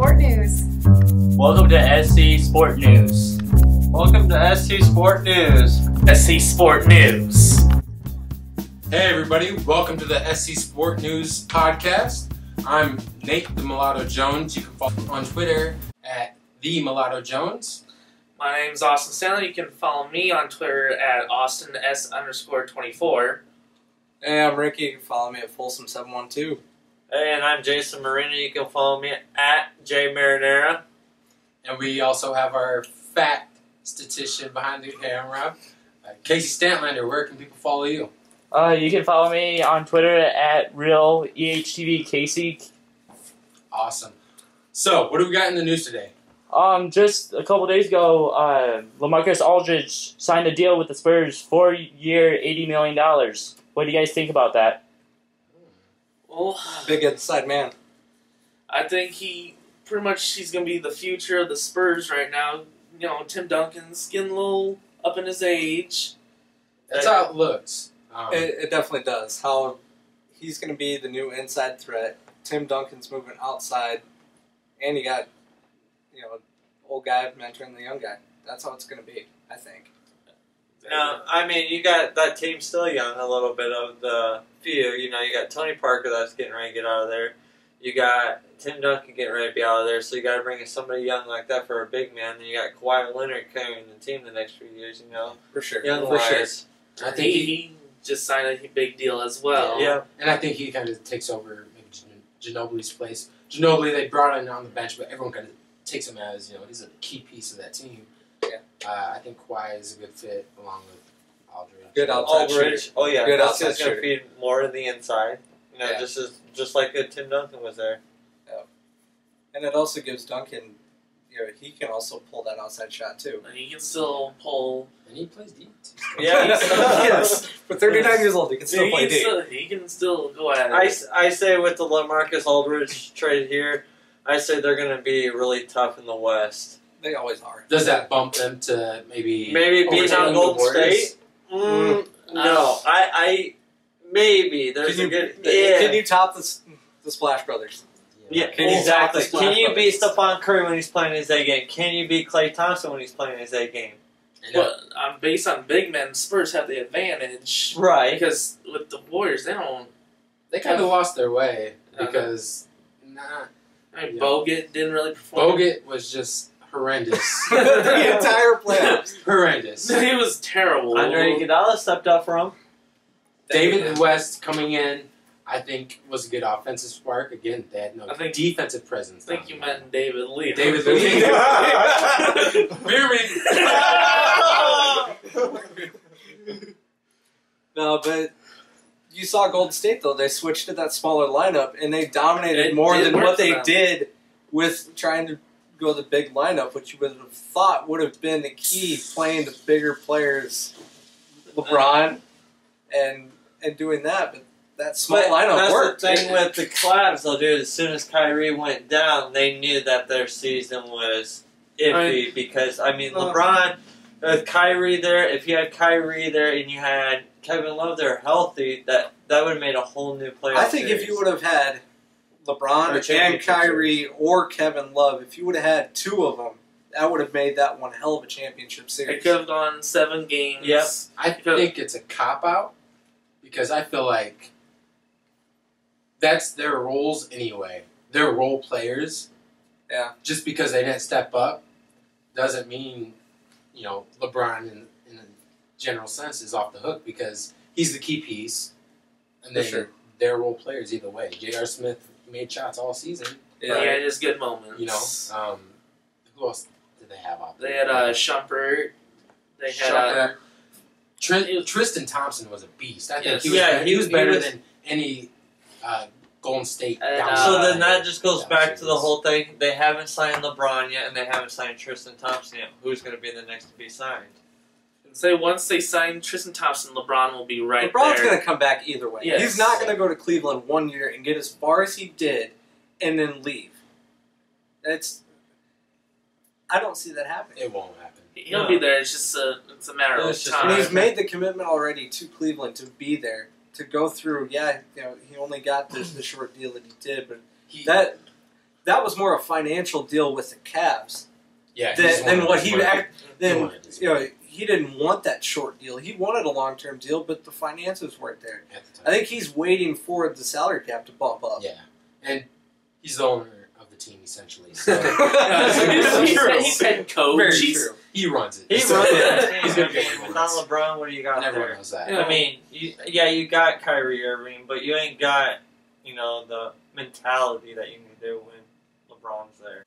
Sport News. Welcome to SC Sport News. Welcome to SC Sport News. SC Sport News. Hey everybody, welcome to the SC Sport News podcast. I'm Nate the Mulatto Jones. You can follow me on Twitter at the Mulatto Jones. My name's Austin Stanley. You can follow me on Twitter at AustinS_24. Hey, I'm Ricky. You can follow me at Folsom712. Hey, and I'm Jason Marino. You can follow me at JMarinera. And we also have our fat statistician behind the camera, Casey Stantlander. Where can people follow you? You can follow me on Twitter at RealEHTVCasey. Awesome. So, what do we got in the news today? Just a couple days ago, LaMarcus Aldridge signed a deal with the Spurs, 4-year, $80 million. What do you guys think about that? Well, Big inside man. I think he's going to be the future of the Spurs right now. You know, Tim Duncan's getting a little up in his age. That's how it looks. It definitely does. How he's going to be the new inside threat. Tim Duncan's moving outside. And you got, old guy mentoring the young guy. That's how it's going to be, I think. No, I mean, you got that team still young, a little bit of the few. You got Tony Parker that's getting ready to get out of there. You got Tim Duncan getting ready to be out of there, so you got to bring in somebody young like that for a big man. Then you got Kawhi Leonard carrying the team the next few years, For sure. Young For sure. wise. I think He just signed a big deal as well. Yeah. And I think he kind of takes over maybe Ginobili's place. Ginobili, they brought in on the bench, but everyone kind of takes him as, he's a key piece of that team. Yeah. I think Kawhi is a good fit along with Aldridge. Good outside Aldridge. shooter. Oh, yeah. Good That's outside just going to shooter. feed more to the inside. Yeah. Just like Tim Duncan was there. And it also gives Duncan, he can also pull that outside shot too. And he can still pull. And he plays defense. Yeah. Yes. For 39 years old, he can still play deep. He can still go at it. I say with the LaMarcus Aldridge trade here, I say they're going to be really tough in the West. They always are. Does that bump them to maybe Maybe beat overtaking out the Golden Warriors? State? No, I maybe there's Can a good. Can you top the Splash Brothers? Yeah, Can you exactly. top the Can Splash you beat Brothers? Stephon Curry when he's playing his A game? Can you beat Klay Thompson when he's playing his A game? But based on big men, Spurs have the advantage. Right. Because with the Warriors, they don't. They kind of lost their way because Bogut didn't really perform. Bogut was just horrendous. The entire playoffs. Horrendous. He was terrible. Andre Iguodala stepped up for him. David West coming in, I think, was a good offensive spark. Again, they had no defensive presence. I think you meant David Lee. David Lee. Beer me. No, but you saw Golden State, though. They switched to that smaller lineup, and they dominated more than what they did with trying to go the big lineup, which you would have thought would have been the key, playing the bigger players, LeBron, and doing that. But that small lineup worked. That's the thing with the Cavs, though, dude. As soon as Kyrie went down, they knew that their season was iffy because, LeBron, with Kyrie there, if you had Kyrie there and you had Kevin Love there healthy, that would have made a whole new playoff I think series. if you would have had LeBron and Kyrie or Kevin Love, if you would have had two of them, that would have made that one hell of a championship series. It could have gone 7 games. Yep. I think it's a cop-out because I feel like that's their roles anyway. They're role players. Yeah. Just because they didn't step up doesn't mean, LeBron in a general sense is off the hook because he's the key piece. And then they're role players either way. J.R. Smith made shots all season. Yeah, he had his good moments. Who else did they have out there? They had Shumpert. They had Tristan Thompson was a beast. I think he was better than any Golden State. So then that just goes back to the whole thing. They haven't signed LeBron yet, and they haven't signed Tristan Thompson yet. Who's going to be the next to be signed? Say once they sign Tristan Thompson, LeBron will be right LeBron's there. going to come back either way. Yes. He's not going to go to Cleveland 1 year and get as far as he did and then leave. I don't see that happening. It won't happen. He'll be there. It's just it's a matter of time. And he's made the commitment already to Cleveland to be there, to go through. Yeah, he only got the short deal that he did, but that was more a financial deal with the Cavs Yeah, than what he wanted his money. he didn't want that short deal. He wanted a long-term deal, but the finances weren't there. at the time. I think he's waiting for the salary cap to bump up. Yeah, and he's the owner of the team essentially. So He's head coach. Very He's- true. he runs it. He So, runs yeah, He's gonna going get to it Without once. LeBron, what do you got Everyone there? knows that. Yeah. I mean, you got Kyrie Irving, but you ain't got, the mentality that you need there when LeBron's there.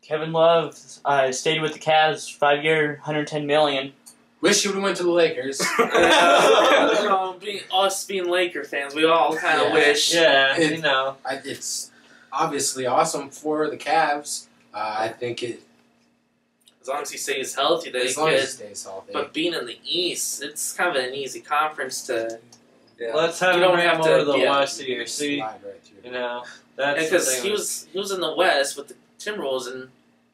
Kevin Love stayed with the Cavs 5-year, $110 million. Wish he would have went to the Lakers. Us being Laker fans, we all kind of Yeah. wish. Yeah, It's obviously awesome for the Cavs. I think it As long as he stays healthy, that he as long as he could. stays healthy. But being in the East, it's kind of an easy conference to. Yeah. Let's have You him don't ram have to- over the yeah. West here. See, Slide right through. that's the Because thing. he was in the West with the Timberwolves, and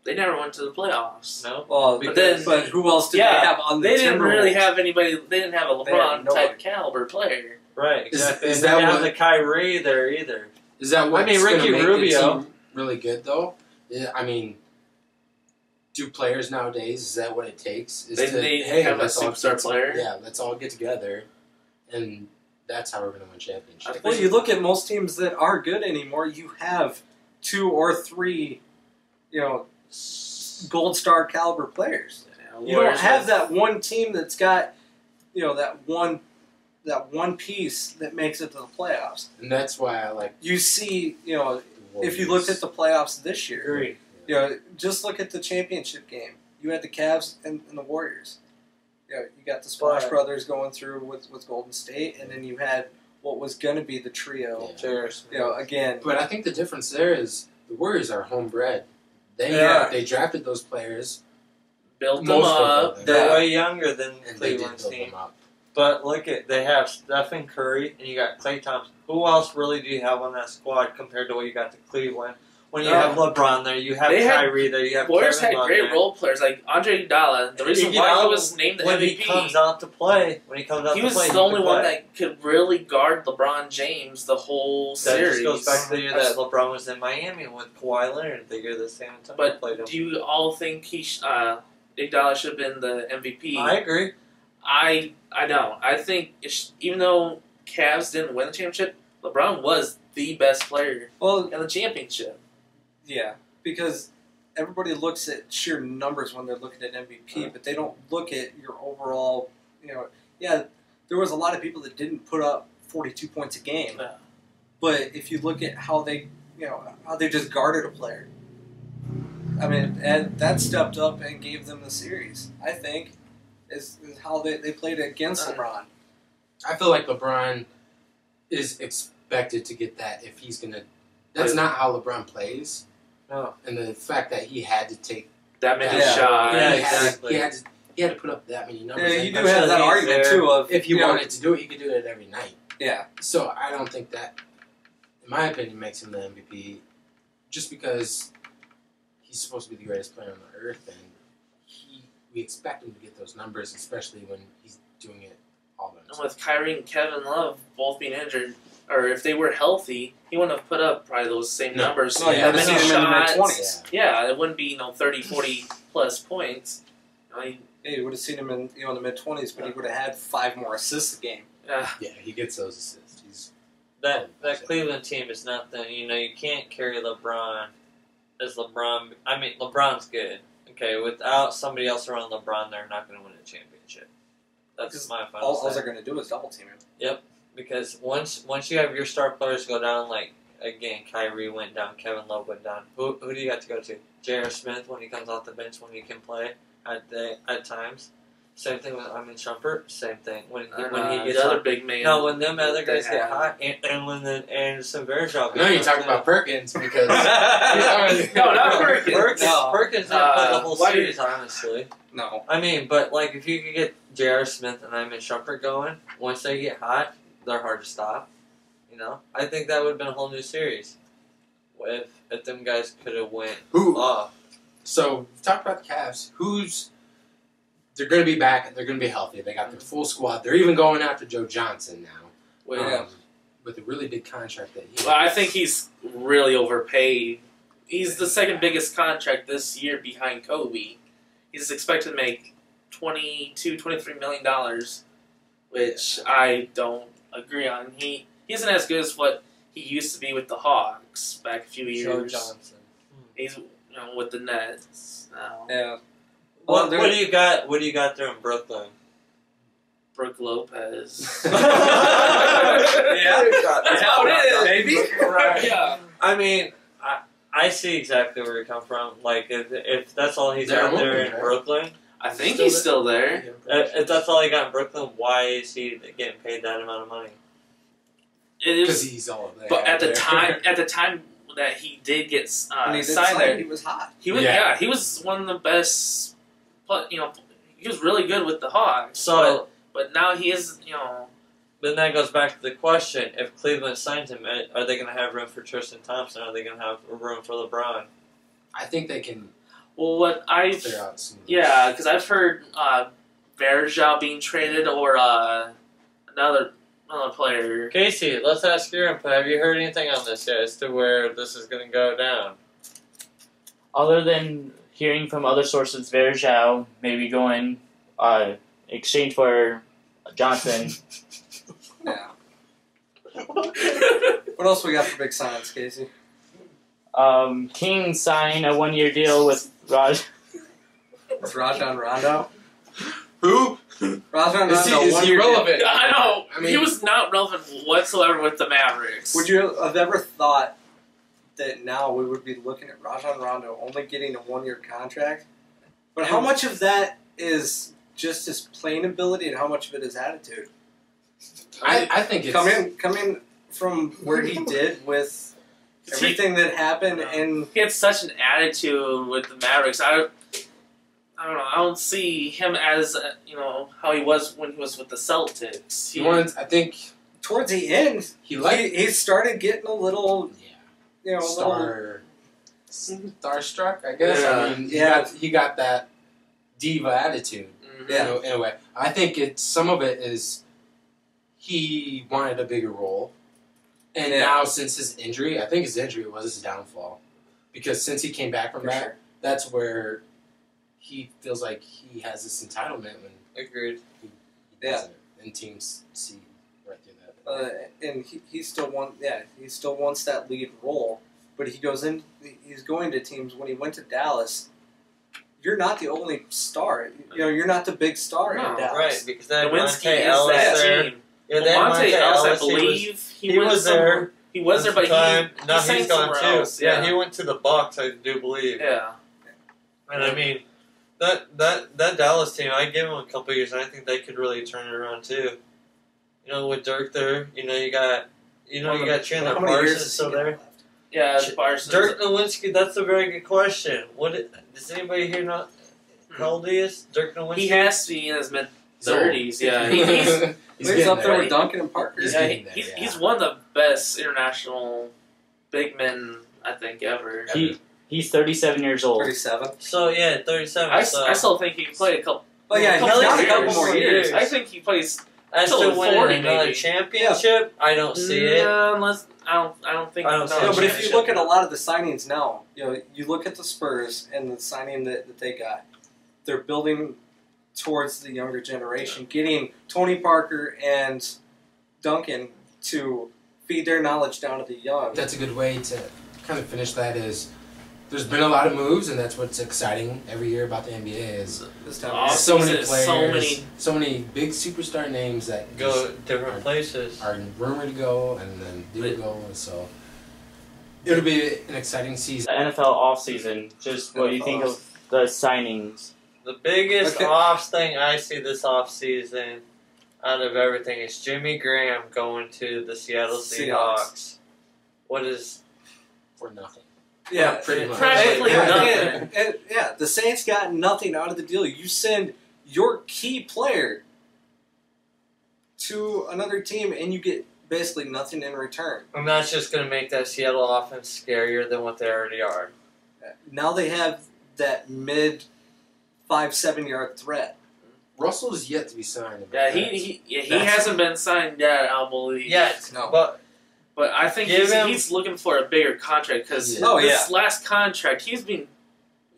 they never went to the playoffs. No, Well, But then- but who else did Yeah, they have on the They didn't really Timberwolves? have anybody. They didn't have a They had LeBron nobody. type caliber player. right, exactly. is They that didn't have what- the Kyrie there either. Is that what I mean, Ricky make Rubio. the team really good though? Yeah, I mean, do players nowadays? Is that what it takes? Is They have a let's all superstar get player. Yeah, let's all get together, and that's how we're going to win championships. Well, you look at most teams that are good anymore. You have 2 or 3, gold star caliber players. You don't have that one team that's got, that one piece that makes it to the playoffs. And that's why I like. You see, The if you Warriors. looked at the playoffs this year, Agree. just look at the championship game. You had the Cavs and the Warriors. You got the Splash But- Brothers going through with Golden State, and then you had what was going to be the trio. Yeah. Cheers. Again, But I think the difference there is the Warriors are homebred. Yeah. They drafted those players. built them Most of up. them. They're Yeah. way younger than And they did Cleveland's build team. them up. But look at they have Stephen Curry and you got Klay Thompson. Who else really do you have on that squad compared to what you got to Cleveland? When you have LeBron there, you have They had- Kyrie there, you have Warriors Kevin had Love great there. role players like Andre Iguodala. The reason why he was named the when MVP. he comes out to play, He was the only one that could really guard LeBron James the whole That series. just goes back to the year that LeBron was in Miami with Kawhi Leonard. The year that San Antonio But played him. do you all think Iguodala should have been the MVP? I agree. I don't. I think even though Cavs didn't win the championship, LeBron was the best player well, in the championship. yeah, because everybody looks at sheer numbers when they're looking at MVP, but they don't look at your overall. Yeah, there was a lot of people that didn't put up 42 points a game, Yeah. but if you look at how they, how they just guarded a player. I mean, and that stepped up and gave them the series. I think is how they played against LeBron. I feel like LeBron is expected to get that if he's going to. That's not how LeBron plays. No. And the fact that he had to take That many Yeah. shots. Yeah, he had to- exactly. he had to put up that many numbers. Yeah, And you do I'm have sure that he's argument there. too. Of If he wanted to do it, he could do it every night. yeah, So I don't think that, in my opinion, makes him the MVP. Just because he's supposed to be the greatest player on the earth, and we expect him to get those numbers, especially when he's doing it all by And himself. with Kyrie and Kevin Love both being injured, or if they were healthy, he wouldn't have put up probably those same No. numbers. No, you Yeah, haven't but seen him in the shots. mid-20s. Yeah, it wouldn't be 30, 40 plus points. Yeah, you would have seen him in the mid-20s, but he would have had 5 more assists a game. Yeah, he gets those assists. He's That Cleveland team is nothing. You can't carry LeBron as LeBron. I mean, LeBron's good. Okay, without somebody else around LeBron, they're not going to win a championship. That's my final All say. they're going to do is double team him. Because once you have your star players go down, like again, Kyrie went down, Kevin Love went down. Who do you got to go to? J.R. Smith when he comes off the bench when he can play at times. Same thing with Shumpert. Same thing when he gets the other hot. big man. No, when them other they guys get have. hot, and when the Anderson Varejao. I know you're talking about Perkins because No, not Perkins. Perkins didn't play the whole why do you- series, honestly. No. I mean, but like if you could get J.R. Smith and Shumpert going, once they get hot, they're hard to stop. I think that would have been a whole new series if them guys could have went who. off. So talk about the Cavs. They're going to be back and they're going to be healthy. They got their full squad. They're even going after Joe Johnson now. Wait, Yeah. with a really big contract that he Well, I has. think he's really overpaid. He's the second biggest contract this year behind Kobe. He's expected to make $23 million, which I don't agree on. He isn't as good as what he used to be with the Hawks back a few years. Joe Johnson. He's with the Nets now. Yeah. What do you got? What do you got there in Brooklyn? Brooke Lopez. Yeah. That's how it is. Maybe. Yeah. I mean, I see exactly where you come from. Like, if that's all he's They're got there open, in right? Brooklyn, I think he's still there. if that's all he got in Brooklyn, why is he getting paid that amount of money? It because is, he's all there. but at the time that he did get When he did signed sign, there, he was hot. he was he was one of the best. He was really good with the Hawks. So, but now he is then that goes back to the question: if Cleveland signs him, are they going to have room for Tristan Thompson? Are they going to have room for LeBron? I think they can well what I've clear out some. because I've heard Bergeau being traded or another player. Casey, let's ask your input. Have you heard anything on this yet as to where this is going to go down? Other than hearing from other sources, Verjao maybe going exchange for Johnson. Yeah. What else we got for big signs, Casey? Kings sign a 1-year deal with Raj. It's Rajon Rondo. Who? Rajon Is Rondo. he 1-year relevant? deal. I know. I mean- he was not relevant whatsoever with the Mavericks. Would you have ever thought that now we would be looking at Rajon Rondo only getting a 1-year contract? But how much of that is just his playing ability and how much of it is attitude? I think it's Coming from where he did with everything that happened and He had such an attitude with the Mavericks. I don't know. I don't see him as how he was when he was with the Celtics. I think towards the end he started getting a little starstruck, I guess. Yeah. I mean, he got that diva attitude. Yeah. In a way, I think some of it is he wanted a bigger role, and now since his injury, I think his injury was his downfall, because since he came back from that, that's where he feels like he has this entitlement when Agreed. he doesn't, and teams see right through that. and he still wants that lead role, but he's going to teams. When he went to Dallas, you're not the only star. You're not the big star in Dallas. Right, because that Nowinski Monte is Ellis that there. team. Yeah, Well, that Monte Ellis, I he believe he was there. He was there, but now signed he's gone somewhere too. else. Yeah, he went to the Bucks, I do believe. Yeah. And I mean, that Dallas team, I give them a couple years, and I think they could really turn it around too. With Dirk there, you got Chandler How many years Parsons is still he got there. left? Yeah, Parsons. Dirk Nowitzki, that's a very good question. Does anybody here know how old he is? Dirk Nowitzki? He has to be in his mid-30s. Yeah, He's getting up there there. with Duncan and Parker. He's Yeah, getting there, he's one of the best international big men I think ever. He's 37 years old. 37. So, yeah, 37. I still think he can play a couple. Oh yeah, he's couple got a years. couple more years. I think he plays. As to till winning 40 another maybe. championship, I don't see it. Unless I don't think. I don't see No, it. but if you look at a lot of the signings now, you look at the Spurs and the signing that they got, they're building towards the younger generation, getting Tony Parker and Duncan to feed their knowledge down to the young. That's a good way to kind of finish that. Is there's been a lot of moves, and that's what's exciting every year about the NBA is This time, Awesome. so many Season, players, so many big superstar names that Go just different places. are rumored to go, and then do go, and so it'll be an exciting season. The NFL offseason, just what do you think of the signings? The biggest Okay. off thing I see this offseason out of everything is Jimmy Graham going to the Seattle Seahawks. What is... For nothing. Yeah, Pretty much. Practically nothing. And the Saints got nothing out of the deal. You send your key player to another team, and you get basically nothing in return. And that's just going to make that Seattle offense scarier than what they already are. Now they have that mid 5-7 yard threat. Russell is yet to be signed. Yeah, he hasn't been signed yet. I believe. Yet. No. But But I think he's looking for a bigger contract because this last contract, he's been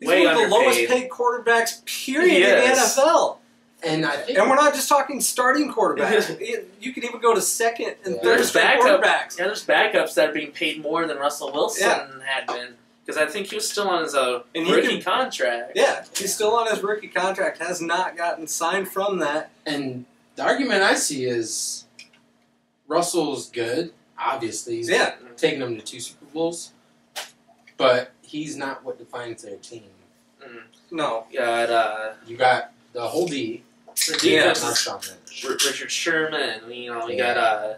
way underpaid. He's one of the lowest paid quarterbacks, period, in the NFL. And we're not just talking starting quarterbacks. You could even go to second and third string quarterbacks. Yeah, there's backups that are being paid more than Russell Wilson had been. Because I think he was still on his rookie contract. Yeah, he's still on his rookie contract. Has not gotten signed from that. And the argument I see is Russell's good. Obviously, he's taking them to 2 Super Bowls. But he's not what defines their team. No. Yeah, you got the whole D. The defense Richard Sherman. You know, we got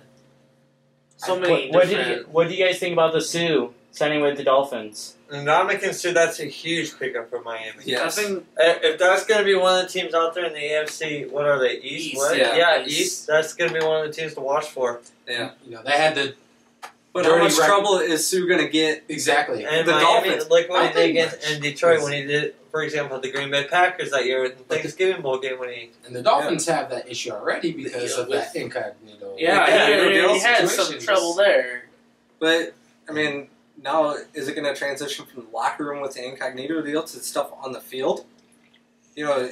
so many. What do you guys think about the Sioux signing with the Dolphins? Ndamukong Suh, that's a huge pickup for Miami. Yes. I think if that's going to be one of the teams out there in the AFC, what are they, East? East. That's going to be one of the teams to watch for. Yeah. You know, they had the. But how much trouble is Suh going to get? Exactly. And the Miami, Dolphins. like what he did in Detroit when he did, for example, the Green Bay Packers that year with the Thanksgiving Bowl game when he. And the Dolphins have that issue already because of that incognito. He had some trouble there. But, I mean, now is it going to transition from the locker room with the incognito deal to stuff on the field? You know,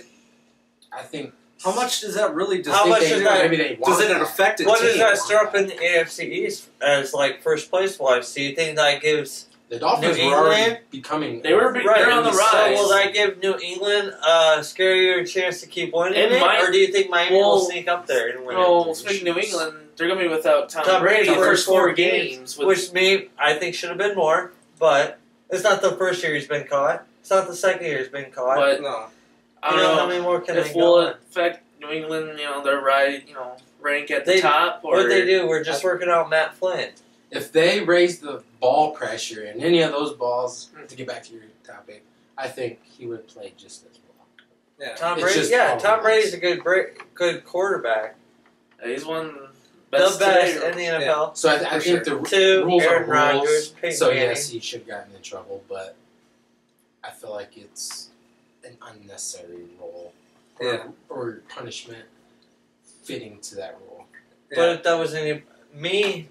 I think. How much does that really? How much does that? Does it affect it? What does that stir up in the AFC East as like first place wise? Do you think that gives the Dolphins were already becoming? They're on the rise. So will that give New England a scarier chance to keep winning it, or do you think Miami will sneak up there and win? Well, speaking of New England, they're going to be without Tom Brady the first 4 games, which I think should have been more. But it's not the first year he's been caught. It's not the second year he's been caught. But no, I don't know how many more can if they go? Affect New England, they're rank at the top. Or what they do, we're just working out Matt Flynn. If they raise the ball pressure and any of those balls, to get back to your topic, I think he would play just as well. Yeah, Tom Brady's a good quarterback. He's one the best in the NFL. Yeah. So I think the rules Aaron are rules. Rodgers, So yes, he should have gotten in trouble, but I feel like it's an unnecessary role. Or punishment fitting to that rule. But if that was me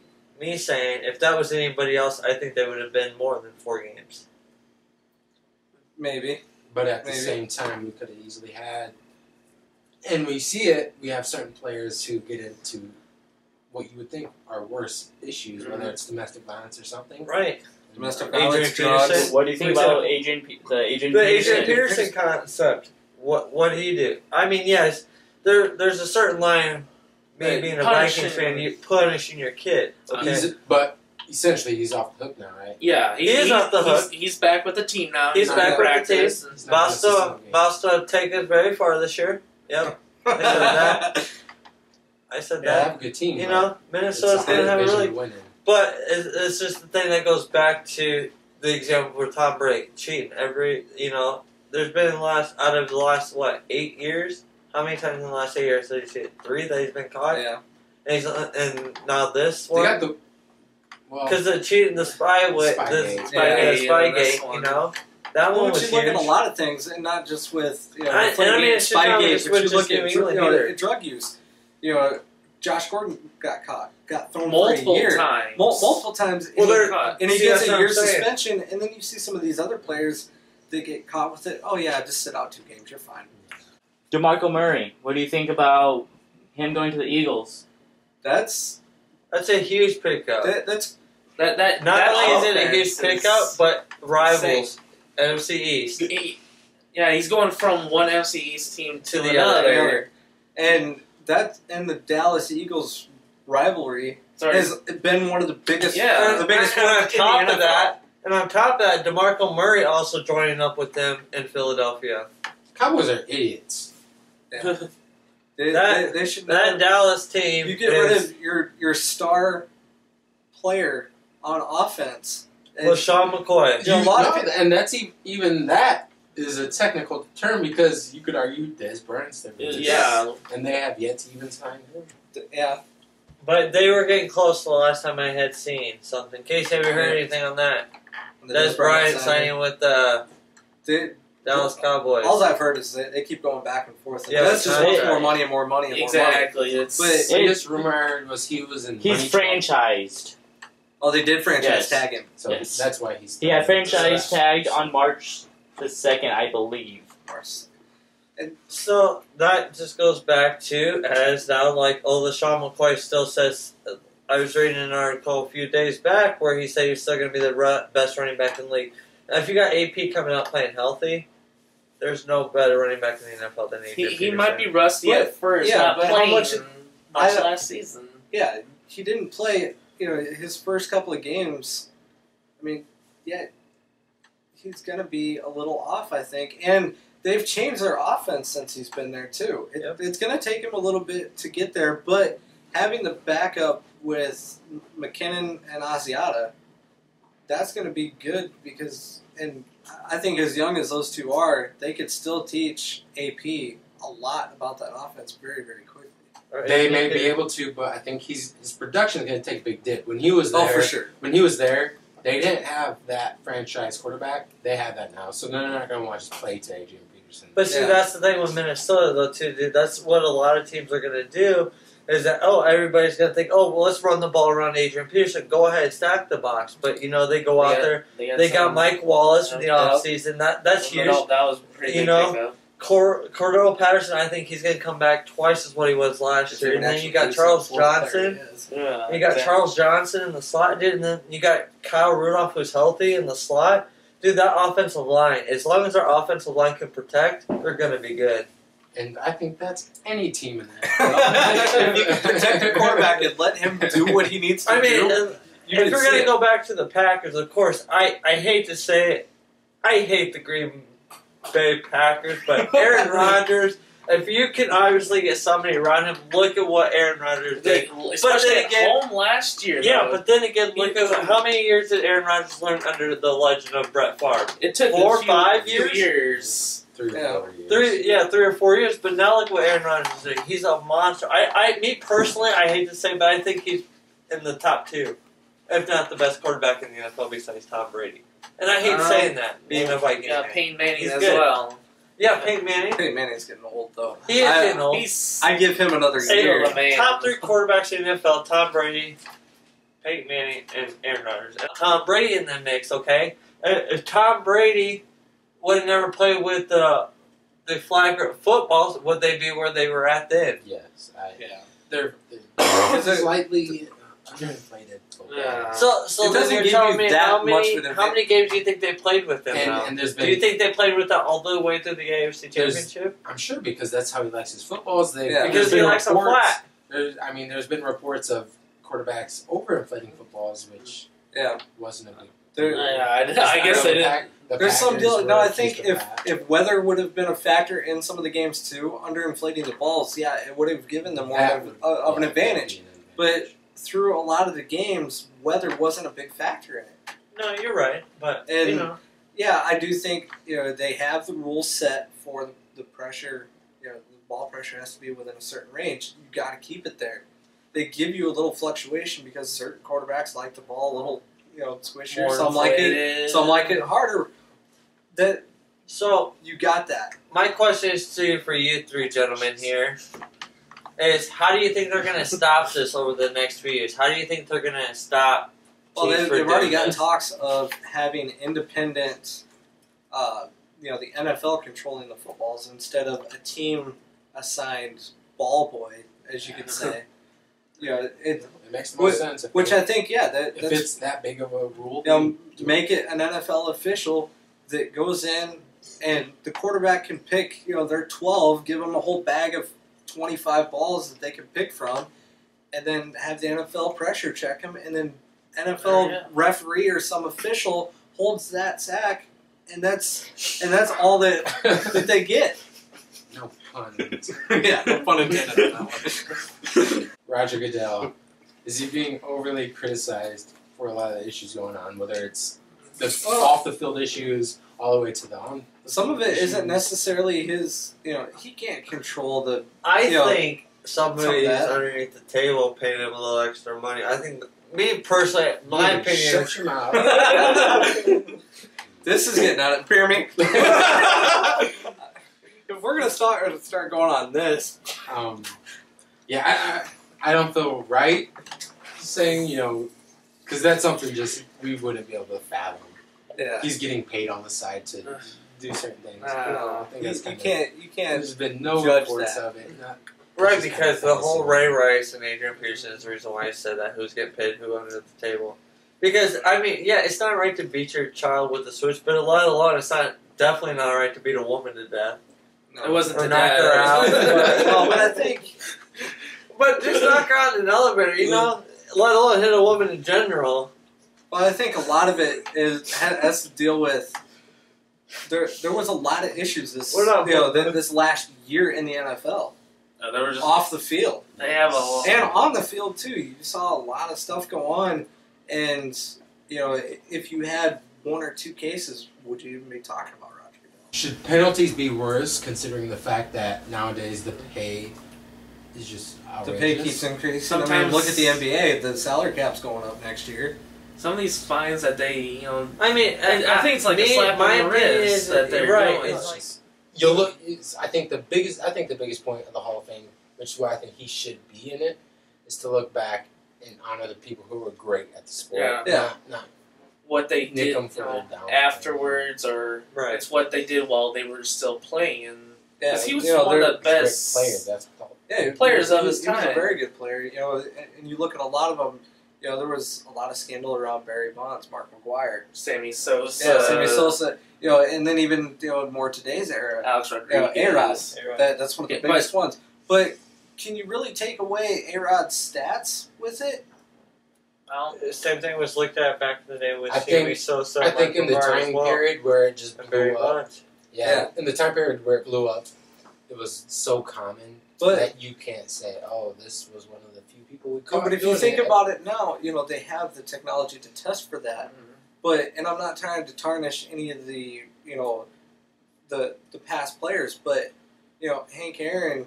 saying, if that was anybody else, I think they would have been more than 4 games. Maybe. But at the same time, we could have easily had, and we see it, we have certain players who get into what you would think are worse issues, whether it's domestic violence or something. Right. Domestic violence, drugs. What do you think about the Adrian Peterson concept? What do you do? I mean, yes, there's a certain line, me being a Vikings fan, you punishing your kid. Okay? But essentially, he's off the hook now, right? Yeah, he is off the hook. He's back with the team now. He's back with the team. Basta take it very far this year. Yep. I said that. They have a good team. You know, Minnesota's going to have a really... But it's just the thing that goes back to the example with Tom Brady cheating. There's been out of the last 8 years? How many times in the last 8 years did he cheat? 3 that he's been caught. Yeah. And now this one. They got the because the cheating, the Spygate. That one was huge. You look at a lot of things, and not just with Spygate, but you look at drug use. Josh Gordon got thrown multiple for a year. Times. Multiple times. And he gets a year suspension, and then you see some of these other players. They get caught with it. Oh yeah, just sit out 2 games. You're fine. DeMarco Murray. What do you think about him going to the Eagles? That's a huge pickup. Not only is it a huge pickup, but rivals NFC East. He's going from one NFC East team to the other. And the Dallas Eagles rivalry has been one of the biggest. Yeah, the biggest and one on top of that. And on top of that, DeMarco Murray also joining up with them in Philadelphia. Cowboys are idiots. Yeah. they should. That Dallas team. You get rid of your star player on offense. Sean McCoy. And that's even that is a technical term because you could argue Des Bryant's and they have yet to even sign him. Yeah. But they were getting close the last time I had seen something. Casey, have you heard anything on that? Des Bryant signing with the Dallas Cowboys. All I've heard is that they keep going back and forth. Yeah, that's just more money and more money and exactly. more money. But this rumor was he was in. He's franchised. Oh, they did franchise Yes. tag him. So Yes. that's why he's. He got franchise tagged on March the 2nd, I believe. And So that just goes back to, as now, like, LaShawn McCoy still says, I was reading an article a few days back where he said he's still going to be the best running back in the league. Now, if you got AP coming out playing healthy, there's no better running back in the NFL than AP. He might be rusty But- at first, yeah, not but how playing much- much last season. Yeah, he didn't play, his first couple of games. I mean, yeah, he's going to be a little off, I think. And they've changed their offense since he's been there, too. It's going to take him a little bit to get there, but having the backup with McKinnon and Asiata, that's going to be good because, and I think as young as those two are, they could still teach AP a lot about that offense very, very quickly. They may be able to, but I think his production is going to take a big dip. When he was there, Oh, for sure. When he was there, they didn't have that franchise quarterback. They have that now, so they're not going to want to just play to Adrian Peterson. But see, that's the thing with Minnesota, though, too, dude. That's what a lot of teams are going to do. Is that, everybody's going to think, well, let's run the ball around Adrian Peterson. Go ahead, stack the box. But, they go out there. They got Mike Wallace in the offseason. That's huge. That was pretty big pickup. Cordell Patterson, I think he's going to come back twice as what he was last year. And then you got Charles Johnson. Yeah, You got Charles Johnson in the slot, dude. And then you got Kyle Rudolph, who's healthy in the slot. Dude, that offensive line, as long as our offensive line can protect, they're going to be good. And I think that's any team in that. If you can protect the quarterback and let him do what he needs to do. If we're going to go back to the Packers, of course, I hate to say it, I hate the Green Bay Packers, but Aaron Rodgers, if you can obviously get somebody around him, look at what Aaron Rodgers did. Especially at home last year. Yeah, though. but then again, look at how many years did Aaron Rodgers learn under the legend of Brett Favre? It took 4 or 5 few years. years. 3 or 4 years. 3 or 4 years. But now look what Aaron Rodgers is doing. He's a monster. Me personally, I hate to say, but I think he's in the top 2, if not the best quarterback in the NFL besides Tom Brady. And I hate saying that, being a Viking fan. Peyton Manning He's as good. well. Yeah, Peyton Manning. Peyton Manning's getting old, though. He is getting old. I give him another year. Top 3 quarterbacks in the NFL: Tom Brady, Peyton Manning, and Aaron Rodgers. And Tom Brady in the mix, okay? If Tom Brady would have never played with the flag footballs, would they be where they were at then? Yes. They're slightly underinflated. Yeah. So It then doesn't you're give telling you me that how much many of an how many games do you think they played with them now? And there's Do you been, think they played with them all the way through the AFC Championship? I'm sure because that's how he likes his footballs. Yeah. Because he likes them flat. There's been reports of quarterbacks overinflating footballs, which wasn't a big. I guess they didn't. There's some deal. No, I think if weather would have been a factor in some of the games too, underinflating the balls, it would have given them more of an advantage. But through a lot of the games, weather wasn't a big factor in it. No, you're right, but I do think they have the rules set for the pressure. The ball pressure has to be within a certain range. You got to keep it there. They give you a little fluctuation because certain quarterbacks like the ball a little squishier. More Some like inflated. some like it harder. So You got that. my question is for you 3 gentlemen here is how do you think they're going to stop this over the next few years? How do you think they're going to stop? Well, teams from they've already doing got this? talks of having independent, the NFL controlling the footballs instead of a team-assigned ball boy, as you could say. It makes the most sense. Which I think, if it's that big of a rule, make it an NFL official that goes in and the quarterback can pick, their 12, give them a whole bag of 25 balls that they can pick from, and then have the NFL pressure check them, and then NFL referee or some official holds that sack, and that's all that they get. No pun. No pun intended on that one. Roger Goodell, is he being overly criticized for a lot of the issues going on, whether it's the off the field issues all the way to the on? Some of it isn't necessarily his. He can't control the. I think somebody some of that. underneath the table paying him a little extra money. I think, me personally, my opinion Shut your mouth. This is getting out of pyramid. If we're gonna start going on this, I don't feel right saying, because Because that's something just we wouldn't be able to fathom. Yeah. He's getting paid on the side to do certain things. I think that's You can't. There's been no judge reports that. of it. Right, because the whole Ray Rice and Adrian Peterson is the reason why I said that who's getting paid, who under the table. Because, I mean, yeah, it's not right to beat your child with a switch, but a lot of the law, it's definitely not right to beat a woman to death. It wasn't Or to knock her out. But I think. But just knock her out in an elevator, you know? Let alone hit a woman in general. Well, I think a lot of it has to deal with. There was a lot of issues this last year in the NFL. They were just Off the field. They have a lot. And on the field, too. You saw a lot of stuff go on. And, if you had one or two cases, would you even be talking about Roger Goodell? Should penalties be worse, considering the fact that nowadays the pay is just outrageous? The pay keeps increasing. Sometimes, look at the NBA. The salary cap's going up next year. Some of these fines that they, I mean, I think it's like a slap on the wrist that they're doing. It's just, you'll look. I think the biggest point of the Hall of Fame, which is why I think he should be in it, is to look back and honor the people who were great at the sport. Yeah. Not What they nick did them for their downfall. afterwards, or it's what they did while they were still playing. Because he was one of the best players of his time. He was a very good player. And you look at a lot of them. There was a lot of scandal around Barry Bonds, Mark McGuire, Sammy Sosa. Yeah, Sammy Sosa. And then even more today's era, Alex Rodriguez. A-Rod. That's one of the biggest ones. But can you really take away A-Rod's stats with it? The same thing was looked at back in the day with Sammy Sosa. I think in the time period where it just blew up. Yeah, in the time period where it blew up, it was so common that you can't say, "Oh, this was one of the few people we caught." But if you think about it now, they have the technology to test for that. Mm-hmm. But I'm not trying to tarnish any of the the past players, but Hank Aaron,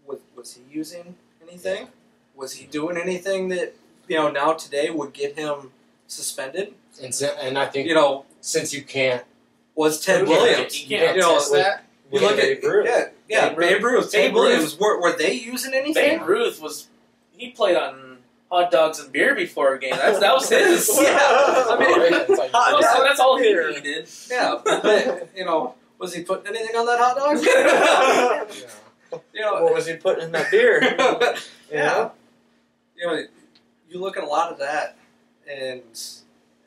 was he using anything? Yeah. Was he doing anything that now today would get him suspended? And I think since you can't, was Ted Williams? You can't test that. You look at Babe Ruth, Ted Williams. Were they using anything? Babe Ruth he played on hot dogs and beer before a game. That was his. That's all he needed. Yeah, but, was he putting anything on that hot dog? What was he putting in that beer? Yeah. You look at a lot of that, and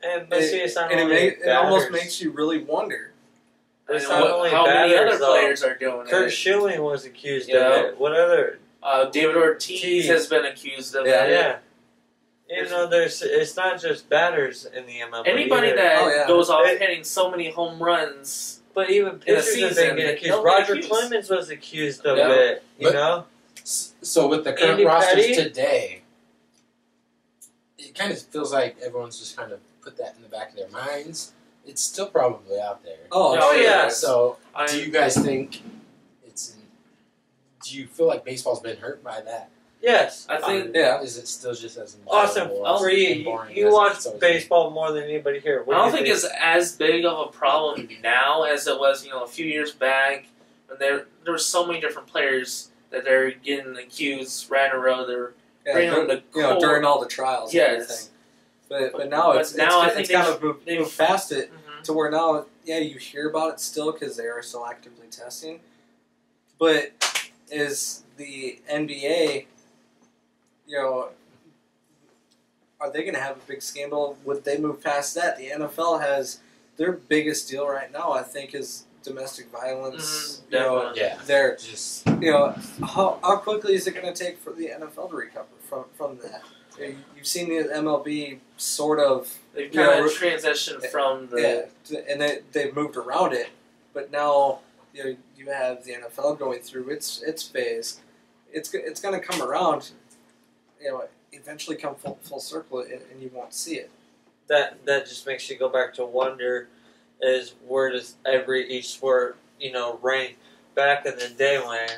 it almost makes you really wonder. It's not only how many batters, other players are doing Kurt it. Schilling was accused of it. What other? David Ortiz has been accused of it. Yeah. It's not just batters in the MLB. Anybody that goes off hitting so many home runs, but even pitchers have been getting accused. Roger Clemens was accused of it. So with the current rosters today, it kind of feels like everyone's just kind of put that in the back of their minds. It's still probably out there. Oh yeah. So do you guys think do you feel like baseball's been hurt by that? Yes. I think. Is it still just as awesome? You watch baseball more than anybody here. I don't think it's as big of a problem now as it was, a few years back when there were so many different players that they're getting accused right in a row. They're bringing them to court. During all the trials. And everything. But now I think kind of moved past it to where now, you hear about it still because they are still actively testing. But is the NBA, are they going to have a big scandal? Would they move past that? The NFL has their biggest deal right now, I think, is domestic violence. They're just how quickly is it going to take for the NFL to recover from that? You've seen the MLB sort of they've kind of transitioned from the and they've moved around it, but now you have the NFL going through its phase. It's going to come around, eventually come full circle, and you won't see it. That just makes you go back to wonder, is where does each sport rank? Back in the day when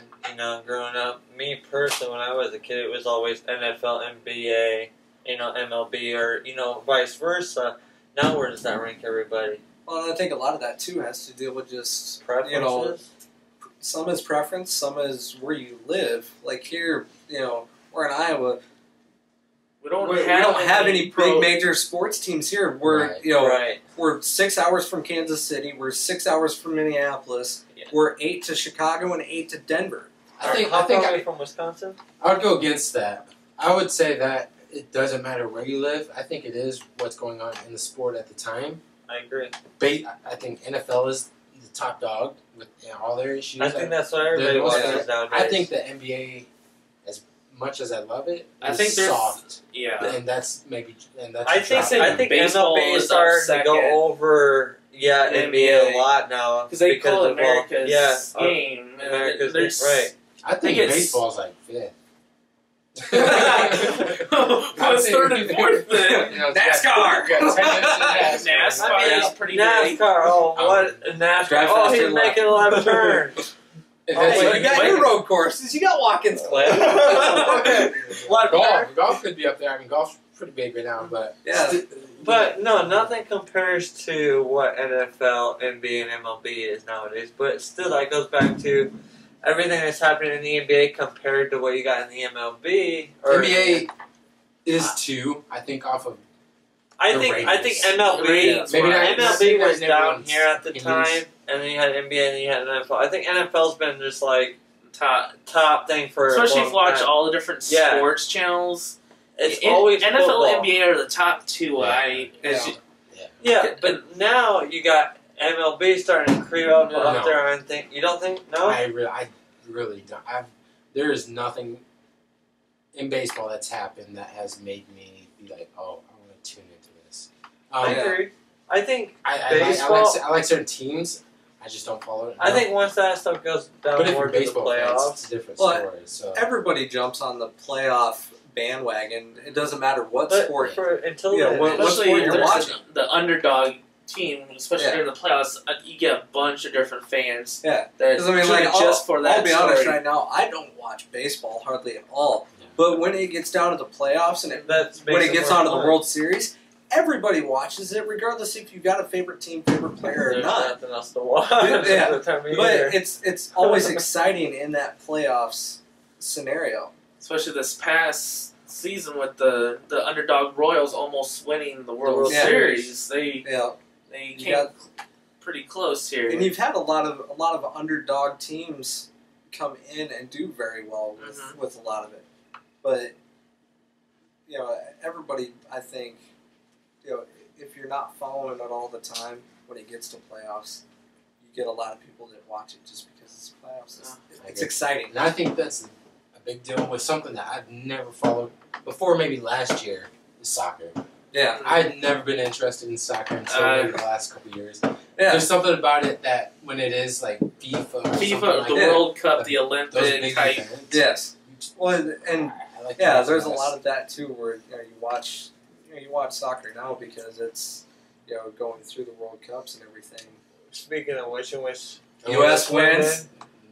growing up, me personally, when I was a kid, it was always NFL, NBA, MLB, or vice versa. Now where does that rank everybody? Well, I think a lot of that too has to deal with just preferences. Some is preference, some is where you live. Like here, we're in Iowa. we don't have any big major sports teams here. We're we're 6 hours from Kansas City. We're 6 hours from Minneapolis. Yeah. We're 8 to Chicago and 8 to Denver. I think I'm from Wisconsin. I would go against that. I would say that it doesn't matter where you live. I think it is what's going on in the sport at the time. I agree. I think NFL is the top dog with all their issues. I think that's what everybody watches nowadays. I think the NBA, as much as I love it, I think they're soft. Yeah, and that's I think MLB is starting to go over NBA a lot now because they call it America's game. America's game, right? I think baseball's like fifth. What's third and fourth then? NASCAR. NASCAR is pretty NASCAR. Oh, what NASCAR? Oh, he's making a left turn. You got your road courses. You got Watkins Glen. Golf could be up there. I mean, golf's pretty big right now, but but no, nothing compares to what NFL, NBA, and MLB is nowadays. But still, that goes back to everything that's happening in the NBA compared to what you got in the MLB. NBA is two, I think, off of. I think MLB was down here at the time, and then you had NBA, and then you had NFL. I think NFL's been just like top thing for especially if you watch all the different sports channels. It's always NFL, football. NBA are the top two. But now you got MLB starting to creep up there. I think you don't think no. I really don't. There is nothing in baseball that's happened that has made me be like, oh, I want to tune into this. I agree. I think I like certain teams. I just don't follow it. I think once that stuff goes down more to the playoffs, it's a different story. So everybody jumps on the playoff bandwagon. It doesn't matter what sport. Until what sport you're watching. The underdog team, especially during the playoffs, you get a bunch of different fans. Yeah, because for that. I'll be honest right now. I don't watch baseball hardly at all. Yeah. But when it gets down to the playoffs and when it gets onto the World Series, everybody watches it, regardless if you've got a favorite team, favorite player or not. There's nothing else to watch. But it's always exciting in that playoffs scenario. Especially this past season with the underdog Royals almost winning the World Series. They came pretty close here. And you've had a lot of underdog teams come in and do very well with a lot of it. But everybody, I think, if you're not following it all the time when it gets to playoffs, you get a lot of people that watch it just because it's playoffs. It's exciting. And I think that's a big deal with something that I've never followed before. Maybe last year is soccer. Yeah, I'd never been interested in soccer until maybe the last couple of years. Yeah. There's something about it that when it is like FIFA, the World Cup, the Olympic type. Yes. Well, and there's a lot of that too, where you watch soccer now because it's going through the World Cups and everything. Speaking of which, U.S. wins.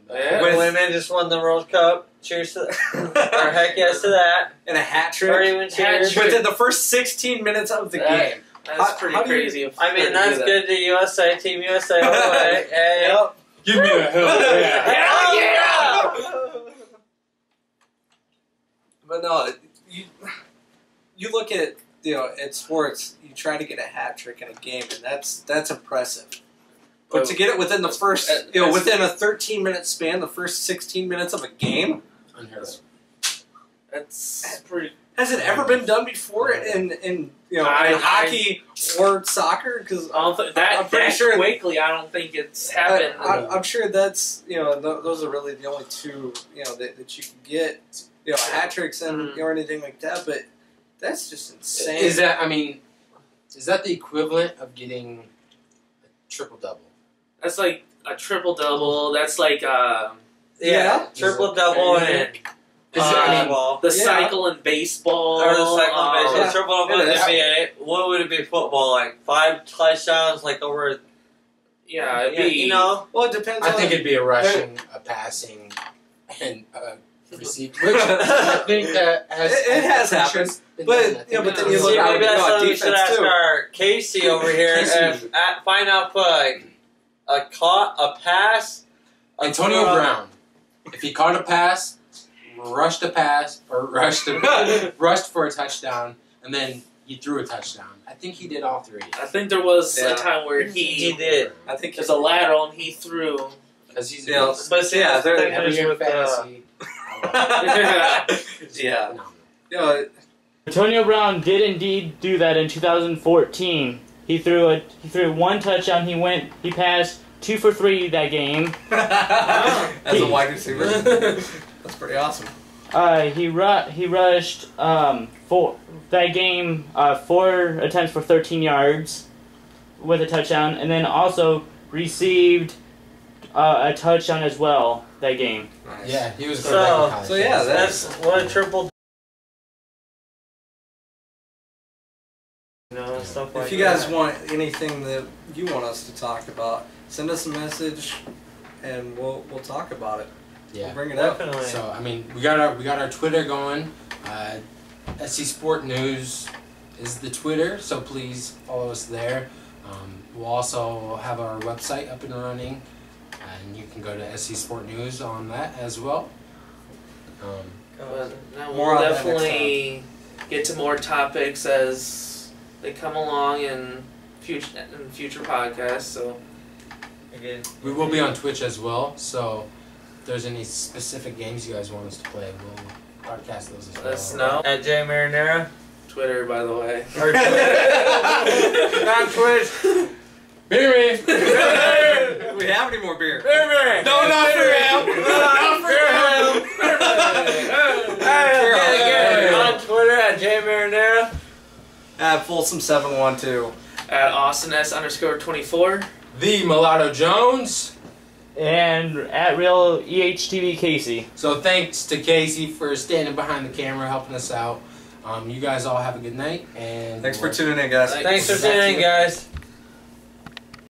Women just won the World Cup. Cheers to that. Or heck yes to that. And a hat trick. Within the first 16 minutes of the game. That's pretty crazy. That's good to USA, Team USA all the way. Hey. Yep. Give me a hell yeah. Hell yeah! But no, you look at at sports, you try to get a hat trick in a game, and that's impressive. But to get it within the first, within a 13-minute span, the first 16 minutes of a game, unheard of. That's pretty. Has it ever been done before in hockey or soccer? Because I'm pretty sure quickly. I don't think it's happened. I'm sure that's those are really the only two that you can get hat tricks and or anything like that. But that's just insane. Is that the equivalent of getting a triple double? That's like a triple double. That's like triple double and the cycle in baseball. Or the cycle in baseball. Triple double in the NBA. What would it be? Football, like 5 touchdowns, like over. Yeah, it'd be. Well, it depends. I think it'd be a rushing, a passing, and receiving. Which I think that has happened. But then you look at defense should ask our Casey over here and find out a pass. Antonio Brown, if he caught a pass, rushed a pass or rushed for a touchdown, and then he threw a touchdown. I think he did all three. I think there was a time where he did. I think there's a lateral and he threw. Because he's but yeah, every year in fantasy. Yeah. No. Antonio Brown did indeed do that in 2014. He threw one touchdown. He passed 2 for 3 that game. As a wide receiver, that's pretty awesome. He rushed for that game 4 attempts for 13 yards with a touchdown, and then also received a touchdown as well that game. Nice. Yeah, he was. So yeah, that's what a triple. Stuff like if you guys want anything that you want us to talk about, send us a message, and we'll talk about it. Yeah, we'll bring it definitely. up. So I mean, we got our Twitter going. ScSportNews is the Twitter, so please follow us there. We'll also have our website up and running, and you can go to ScSportNews on that as well. But now More we'll on that next definitely get to more topics as they come along in future podcasts. So Again. We will be on Twitch as well, so if there's any specific games you guys want us to play, we'll broadcast those as well. let us know. At J Marinera. Twitter, by the way. Or on Twitch. Beer me! Do we have any more beer? No, not for him. Not for him. On Twitter at J Marinera. At Folsom712. At AustinS_24. The Mulatto Jones. And at Real EHTV Casey. So thanks to Casey for standing behind the camera, helping us out. You guys all have a good night, and Thanks for tuning in, guys. Thanks for tuning in, guys.